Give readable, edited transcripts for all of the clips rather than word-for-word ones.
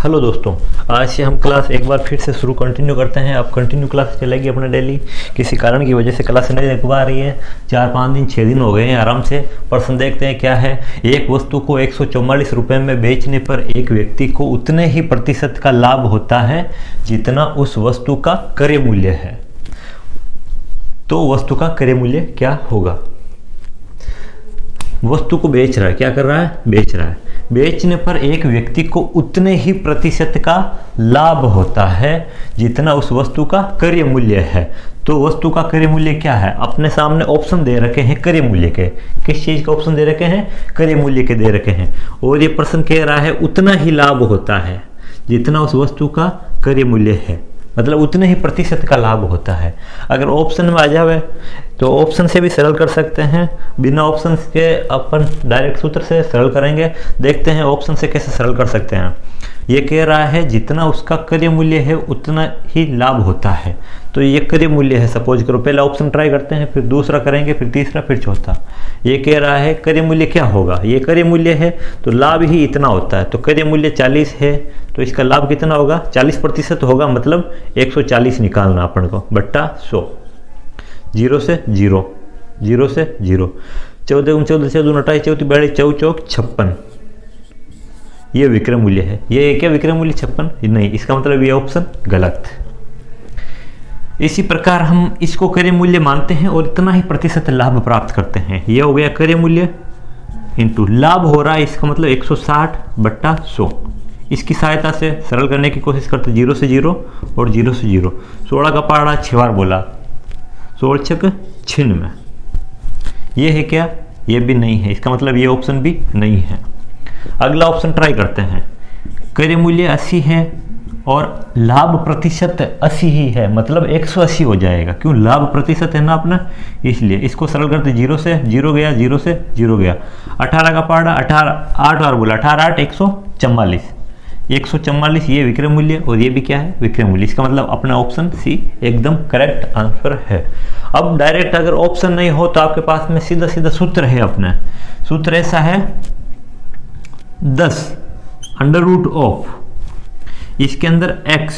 Hello दोस्तों, आज से हम क्लास एक बार फिर से कंटिन्यू करते हैं। अब कंटिन्यू क्लास चलेगी अपने डेली। किसी कारण की वजह से क्लास नहीं लग पा रही है। 4-5 दिन 6 दिन हो गए हैं आराम से। प्रश्न देखते हैं क्या है। एक वस्तु को 144 रुपये में बेचने पर एक व्यक्ति को उतने ही प्रतिशत का लाभ होता है जितना उस वस्तु का क्रय मूल्य है। तो वस्तु का क्रय मूल्य क्या होगा। वस्तु को बेच रहा है, क्या कर रहा है, बेच रहा है। बेचने पर एक व्यक्ति को उतने ही प्रतिशत का लाभ होता है जितना उस वस्तु का क्रय मूल्य है। तो वस्तु का क्रय मूल्य क्या है, अपने सामने ऑप्शन दे रखे हैं क्रय मूल्य के। किस चीज का ऑप्शन दे रखे हैं, क्रय मूल्य के दे रखे हैं। और ये प्रश्न कह रहा है उतना ही लाभ होता है जितना उस वस्तु का क्रय मूल्य है, मतलब उतने ही प्रतिशत का लाभ होता है। अगर ऑप्शन में आ जावे तो ऑप्शन से भी सरल कर सकते हैं, बिना ऑप्शन के अपन डायरेक्ट सूत्र से सरल करेंगे। देखते हैं ऑप्शन से कैसे सरल कर सकते हैं। ये कह रहा है जितना उसका क्रय मूल्य है उतना ही लाभ होता है। तो ये क्रय मूल्य है, सपोज करो। पहला ऑप्शन ट्राई करते हैं, फिर दूसरा करेंगे, फिर तीसरा, फिर चौथा। ये कह रहा है क्रय मूल्य क्या होगा, ये क्रय मूल्य है तो लाभ ही इतना होता है। तो क्रय मूल्य 40 है तो इसका लाभ कितना होगा, 40% होगा, मतलब 140 निकालना अपन को बट्टा 100। 0 से 0, 0 से 0, 14 14 14 28 34 42 4 चौक 56। ये विक्रय मूल्य है। ये क्या विक्रय मूल्य 56 नहीं, इसका मतलब ये ऑप्शन गलत। इसी प्रकार हम इसको क्रय मूल्य मानते हैं और इतना ही प्रतिशत लाभ प्राप्त करते हैं। ये हो गया क्रय मूल्य इंटू लाभ हो रहा है, इसका मतलब 160 बट्टा 100। इसकी सहायता से सरल करने की कोशिश करते, 0 से 0 और 0 से 0। 16 का पहाड़ा 6 बार बोला, 16 छक 96। ये है क्या, ये भी नहीं है, इसका मतलब ये ऑप्शन भी नहीं है। अगला ऑप्शन ट्राई करते हैं। क्रय मूल्य 80 है और लाभ प्रतिशत 80 ही है, मतलब 180 हो जाएगा। क्यों, लाभ प्रतिशत है ना अपना, इसलिए इसको सरल करते। 0 से 0 गया, 0 से 0 गया। 18 का पहाड़ा 18 8 बार बोला, 18 8 144। 144 ये विक्रय मूल्य और ये भी क्या है, विक्रय मूल्य। इसका मतलब अपना ऑप्शन सी एकदम करेक्ट आंसर है। अब डायरेक्ट अगर ऑप्शन नहीं हो तो आपके पास में सीधा सीधा सूत्र है। अपना सूत्र ऐसा है 10 अंडर रूट ऑफ, इसके अंदर x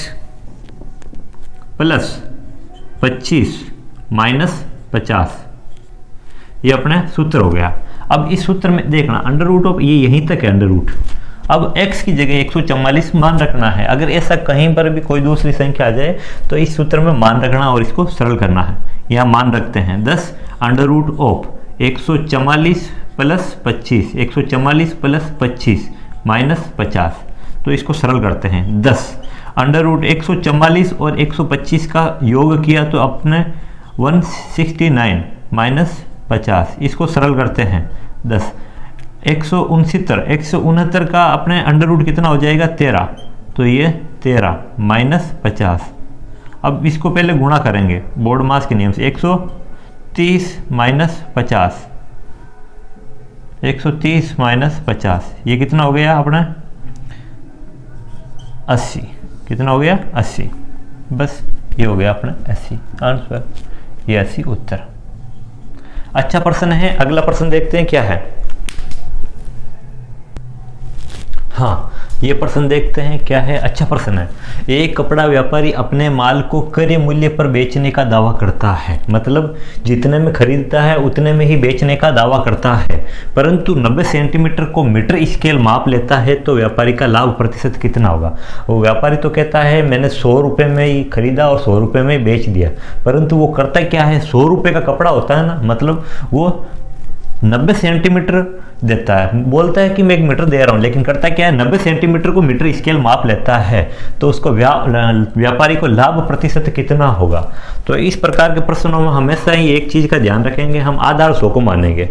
प्लस 25 माइनस 50, ये अपना सूत्र हो गया। अब इस सूत्र में देखना अंडर रूट ऑफ, ये यहीं तक है अंडर रूट। अब x की जगह 144 मान रखना है। अगर ऐसा कहीं पर भी कोई दूसरी संख्या आ जाए तो इस सूत्र में मान रखना और इसको सरल करना है। यहाँ मान रखते हैं 10 under root of 144 plus 25, 144 plus 25 minus 50। तो इसको सरल करते हैं। 10 अंडर रूट 144 और 125 का योग किया तो अपने 169 माइनस 50। इसको सरल करते हैं। 10 169 का अपने अंडर रूट कितना हो जाएगा, 13। तो ये 13 माइनस 50। अब इसको पहले गुणा करेंगे बोर्ड मास के नियम से। 130 माइनस 50, 130 माइनस 50, ये कितना हो गया अपना 80। कितना हो गया 80। बस ये हो गया अपना 80 आंसर, ये 80 उत्तर। अच्छा प्रश्न है। अगला प्रश्न देखते हैं क्या है। हाँ, ये प्रश्न देखते हैं क्या है। अच्छा प्रश्न है। एक कपड़ा व्यापारी अपने माल को क्रय मूल्य पर बेचने का दावा करता है, मतलब जितने में खरीदता है उतने में ही बेचने का दावा करता है, परंतु 90 सेंटीमीटर को मीटर स्केल माप लेता है तो व्यापारी का लाभ प्रतिशत कितना होगा। वो व्यापारी तो कहता है मैंने 100 रुपये में ही खरीदा और 100 रुपये में ही बेच दिया, परंतु वो करता क्या है, 100 रुपये का कपड़ा होता है ना, मतलब वो 90 सेंटीमीटर देता है, बोलता है कि मैं 1 मीटर दे रहा हूँ, लेकिन करता क्या है 90 सेंटीमीटर को मीटर स्केल माप लेता है। तो उसको व्यापारी को लाभ प्रतिशत कितना होगा। तो इस प्रकार के प्रश्नों में हमेशा ही एक चीज़ का ध्यान रखेंगे, हम आधार 100 को मानेंगे,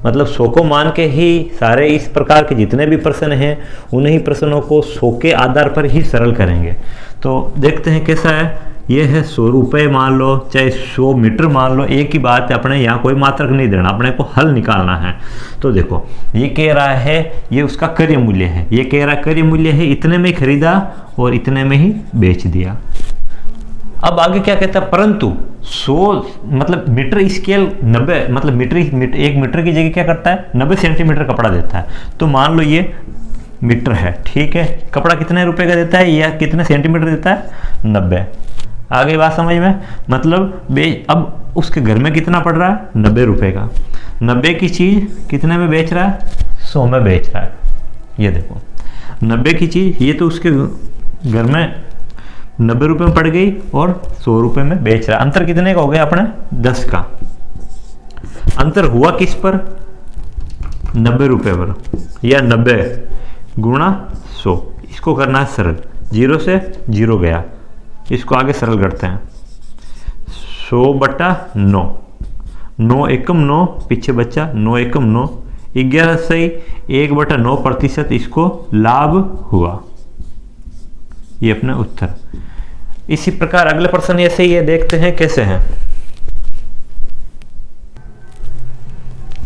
मतलब 100 को मान के ही सारे इस प्रकार के जितने भी प्रश्न हैं उन्हीं प्रश्नों को 100 के आधार पर ही सरल करेंगे। तो देखते हैं कैसा है। ये है 100 रुपये मान लो, चाहे 100 मीटर मान लो, एक ही बात है। अपने यहाँ कोई मात्रक नहीं देना, अपने को हल निकालना है। तो देखो ये कह रहा है ये उसका क्रय मूल्य है, ये कह रहा है क्रय मूल्य है इतने में खरीदा और इतने में ही बेच दिया। अब आगे क्या कहता है, परंतु 100 मतलब मीटर स्केल 90 मतलब मीटर 1 मीटर की जगह क्या करता है 90 सेंटीमीटर कपड़ा देता है। तो मान लो ये मीटर है। ठीक है, कपड़ा कितने रुपए का देता है या कितने सेंटीमीटर देता है? 90। आगे बात समझ में? मतलब अब उसके घर में कितना पड़ रहा है? 90 रुपए का। 90 की चीज़ कितने में बेच रहा है? 100 में बेच रहा है। ये देखो 90 की चीज़ ये तो उसके घर में 90 रुपये में पड़ गई और 100 रुपये में बेच रहा है। अंतर कितने का हो गया अपने? 10 का। अंतर हुआ किस पर? 90 रुपये पर, या 90 गुणा 100। इसको करना है सरल, 0 से 0 गया, इसको आगे सरल करते हैं। 100/9, 9 एकम 9, पीछे बच्चा 9 एकम 9, 11 सही 1/9% इसको लाभ हुआ। ये अपना उत्तर। इसी प्रकार अगले प्रश्न ऐसे ही है, देखते हैं कैसे है।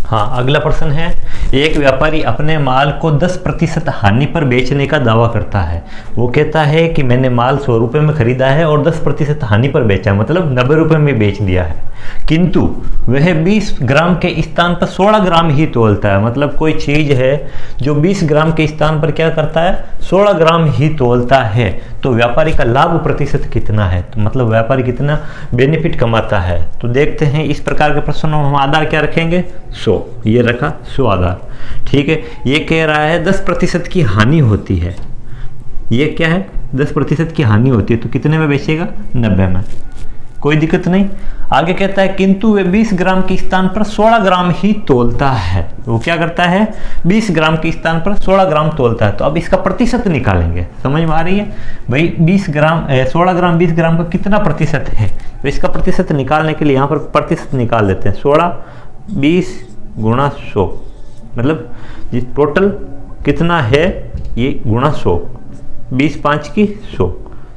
हाँ, अगला प्रश्न है, एक व्यापारी अपने माल को 10% हानि पर बेचने का दावा करता है। वो कहता है कि मैंने माल 100 रुपये में खरीदा है और 10% हानि पर बेचा, मतलब 90 रुपये में बेच दिया है, किंतु वह 20 ग्राम के स्थान पर 16 ग्राम ही तोलता है। मतलब कोई चीज़ है जो 20 ग्राम के स्थान पर क्या करता है? 16 ग्राम ही तोलता है, तो व्यापारी का लाभ प्रतिशत कितना है? तो मतलब व्यापारी कितना बेनिफिट कमाता है। तो देखते हैं, इस प्रकार के प्रश्नों में हम आधार क्या रखेंगे? 100। ये रखा 100 आधार। ठीक है, ये कह रहा है 10% की हानि होती है। ये क्या है? 10% की हानि होती है, तो कितने में बेचेगा? 90 में। कोई दिक्कत नहीं। आगे कहता है किंतु वे 20 ग्राम के स्थान पर 16 ग्राम ही तोलता है। वो क्या करता है? 20 ग्राम के स्थान पर 16 ग्राम तोलता है। तो अब इसका प्रतिशत निकालेंगे। समझ में आ रही है भाई? 16 ग्राम 20 ग्राम का कितना प्रतिशत है? तो इसका प्रतिशत निकालने के लिए यहाँ पर प्रतिशत निकाल देते हैं। 16 20 गुणा 100, मतलब टोटल कितना है ये गुणा 100, 20 5 की 100,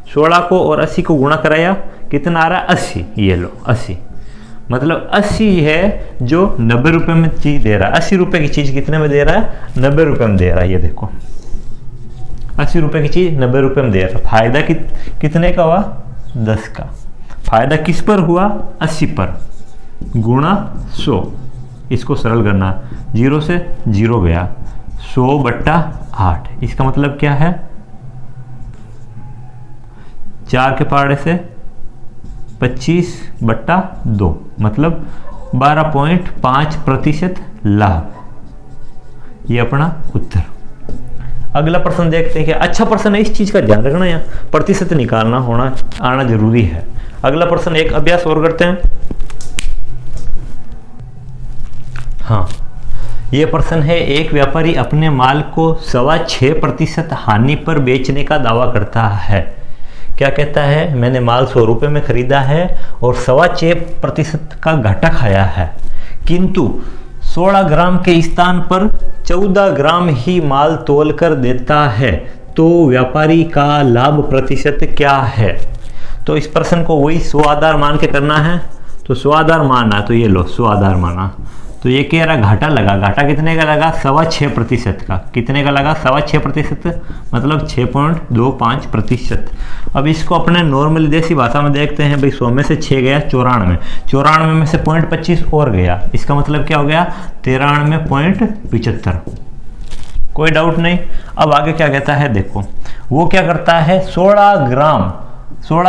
16 को और 80 को गुणा कराया, कितना आ रहा है? 80। ये लो 80, मतलब 80 है जो 90 रुपये में चीज़ दे रहा है। 80 रुपये की चीज़ कितने में दे रहा है? 90 रुपये में दे रहा है। ये देखो 80 रुपये की चीज़ 90 रुपये में दे रहा है। फायदा कितने का हुआ? 10 का। फायदा किस पर हुआ? 80 पर, गुणा 100। इसको सरल करना, 0 से 0 गया, 100/8। इसका मतलब क्या है? 4 के पहाड़े से 25/2, मतलब 12.5% लाभ। ये अपना उत्तर। अगला प्रश्न देखते हैं कि अच्छा प्रश्न है, इस चीज का ध्यान रखना, यहाँ प्रतिशत निकालना आना जरूरी है। अगला प्रश्न एक अभ्यास और करते हैं। हाँ, ये प्रश्न है, एक व्यापारी अपने माल को 6.25% हानि पर बेचने का दावा करता है। क्या कहता है? मैंने माल 100 रुपये में खरीदा है और 6.25% का घाटा खाया है, किंतु 16 ग्राम के स्थान पर 14 ग्राम ही माल तोल कर देता है, तो व्यापारी का लाभ प्रतिशत क्या है? तो इस प्रश्न को वही 100 आधार मान के करना है। तो 100 आधार माना, तो ये लो 100 आधार माना, तो ये कह रहा घाटा लगा। घाटा कितने का लगा? 6.25% का। कितने का लगा? 6.25%, मतलब 6.25%। अब इसको अपने नॉर्मली देसी भाषा में देखते हैं भाई। 100 में से 6 गया 94, 94 में से 0.25 और गया, इसका मतलब क्या हो गया? 93.75। कोई डाउट नहीं। अब आगे क्या कहता है देखो, वो क्या करता है? 16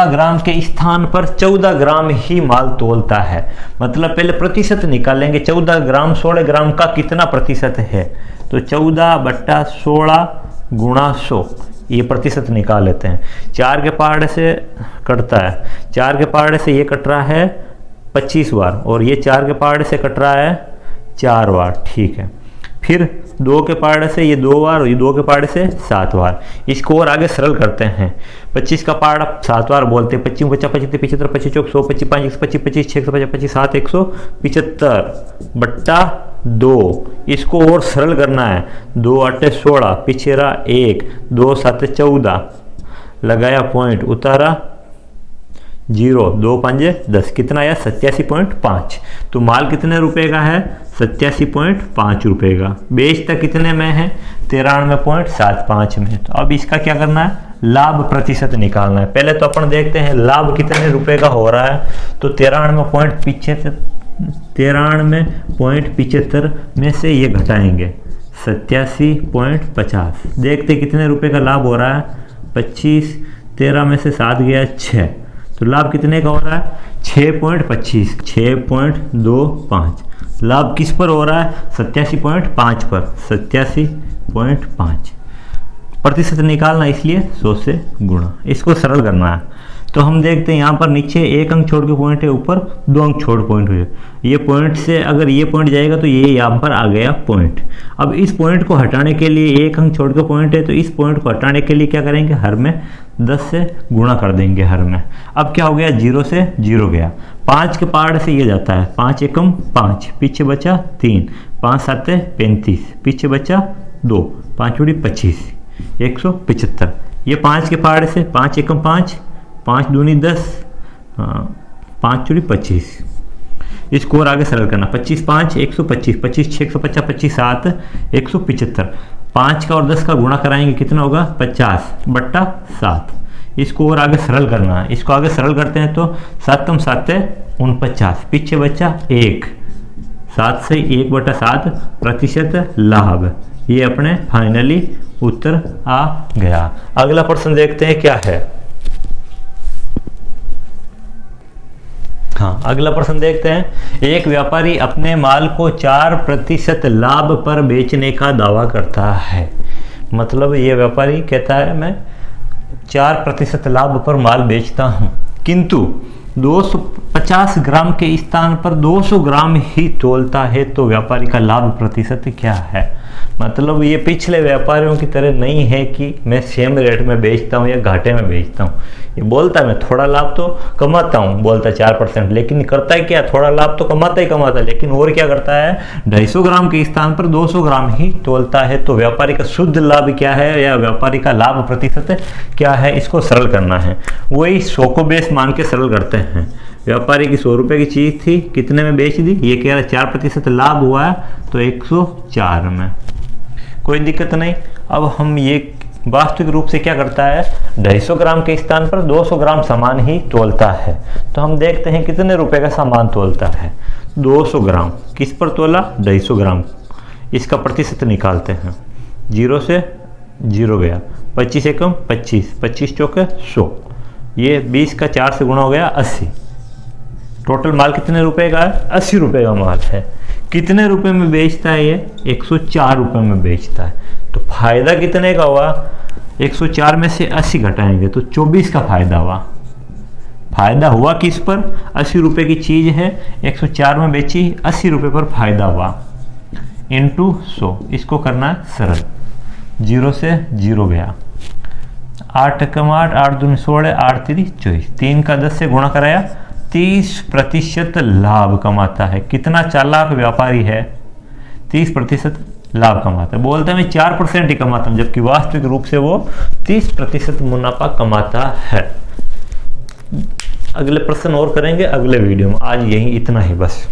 ग्राम के स्थान पर 14 ग्राम ही माल तोलता है। मतलब पहले प्रतिशत निकालेंगे, 14 ग्राम 16 ग्राम का कितना प्रतिशत है? तो 14/16 गुणा 100, ये प्रतिशत निकाल लेते हैं। 4 के पहाड़े से कटता है, 4 के पहाड़े से ये कट रहा है 25 बार, और ये 4 के पहाड़े से कट रहा है 4 बार। ठीक है, फिर 2 के पहाड़े से ये 2 बार, और ये 2 के पहाड़े से 7 बार। इसको और आगे सरल करते हैं। 25 का पहाड़ा 7 बार बोलते हैं, 25 50 25 75 25 100 25 5 125 25 6 25 7 175/2। इसको और सरल करना है। 2 8 16, पीछे रहा 1, 2 7 14, लगाया पॉइंट, उतारा 0, 2 5 10, कितना आया? 87.5। तो माल कितने रुपए का है? 87.5 रुपए का। बेचता कितने में है? 93.75 में। तो अब इसका क्या करना है? लाभ प्रतिशत निकालना है। पहले तो अपन देखते हैं लाभ कितने रुपए का हो रहा है। तो 93.75 में से ये घटाएंगे 87.50। देखते कितने रुपए का लाभ हो रहा है। 25, 13 में से 7 गया 6, तो लाभ कितने का हो रहा है 6.25, 6.25। लाभ किस पर हो रहा है 87.5 पर, 87.5। प्रतिशत निकालना इसलिए 100 से गुणा, इसको सरल करना है। तो हम देखते हैं यहाँ पर नीचे 1 अंक छोड़ के पॉइंट है, ऊपर 2 अंक छोड़ पॉइंट हुए। ये पॉइंट से अगर ये पॉइंट जाएगा तो ये यहाँ पर आ गया पॉइंट। अब इस पॉइंट को हटाने के लिए 1 अंक छोड़ के पॉइंट है, तो इस पॉइंट को हटाने के लिए क्या करेंगे, हर में 10 से गुणा कर देंगे हर में। अब क्या हो गया, 0 से 0 गया। 5 के पहाड़ से ये जाता है, 5 एकम 5, पीछे बचा 3, 5 7 35, पीछे बचा 2, 5 बड़ी 25, 175। ये 5 के पहाड़ से 5 एकम 5, 5 दूनी 10, 5 चौड़ी 25। इसको और आगे सरल करना, 25 5 125, 25 6 150, 25 7 175। 5 का और 10 का गुणा कराएंगे कितना होगा 50/7। इसको और आगे सरल करना है। इसको आगे सरल करते हैं तो 7 कम 7 49, पीछे बच्चा 1, 7 से 1/7 प्रतिशत लाभ। ये अपने फाइनली उत्तर आ गया। अगला प्रश्न देखते हैं क्या है। हाँ, अगला प्रश्न देखते हैं। एक व्यापारी अपने माल को 4% लाभ पर बेचने का दावा करता है। मतलब ये व्यापारी कहता है मैं 4% लाभ पर माल बेचता हूँ, किंतु 250 ग्राम के स्थान पर 200 ग्राम ही तोलता है, तो व्यापारी का लाभ प्रतिशत क्या है। मतलब ये पिछले व्यापारियों की तरह नहीं है कि मैं सेम रेट में बेचता हूँ या घाटे में बेचता हूँ। ये बोलता है मैं थोड़ा लाभ तो कमाता हूँ, बोलता है 4%, लेकिन करता है क्या, थोड़ा लाभ तो कमाता ही कमाता है, लेकिन और क्या करता है 250 ग्राम के स्थान पर 200 ग्राम ही तोलता है। तो व्यापारी का शुद्ध लाभ क्या है या व्यापारी का लाभ प्रतिशत क्या है, इसको सरल करना है। वही 100 को बेस मान के सरल करते हैं। व्यापारी की 100 रुपये की चीज़ थी, कितने में बेच दी, ये कह रहा है 4% लाभ हुआ है, तो 104 में, कोई दिक्कत नहीं। अब हम ये वास्तविक रूप से क्या करता है, 250 ग्राम के स्थान पर 200 ग्राम सामान ही तोलता है। तो हम देखते हैं कितने रुपए का सामान तोलता है। 200 ग्राम किस पर तोला, 250 ग्राम। इसका प्रतिशत निकालते हैं, 0 से 0 गया, 25 एकम 25, 25 चौके 100, ये 20 का 4 से गुणा हो गया 80। टोटल माल कितने रुपए का है, 80 रुपए का माल है। कितने रुपए में बेचता है ये, 104 रुपए में बेचता है। तो फायदा कितने का हुआ, 104 में से 80 घटाएंगे तो 24 का फायदा हुआ। फायदा हुआ किस पर, 80 रुपए की चीज है, 104 में बेची, 80 रुपए पर फायदा हुआ, इंटू 100। इसको करना है सरल, 0 से 0 गया, 8 एकम 8, 8 दूनी 16, 8 3 24, 3 का 10 से गुणा कराया, 30% लाभ कमाता है। कितना चालाक व्यापारी है, 30% लाभ कमाता है। बोलता है मैं 4% ही कमाता हूँ, जबकि वास्तविक रूप से वो 30% मुनाफा कमाता है। अगले प्रश्न और करेंगे अगले वीडियो में। आज यही इतना ही बस।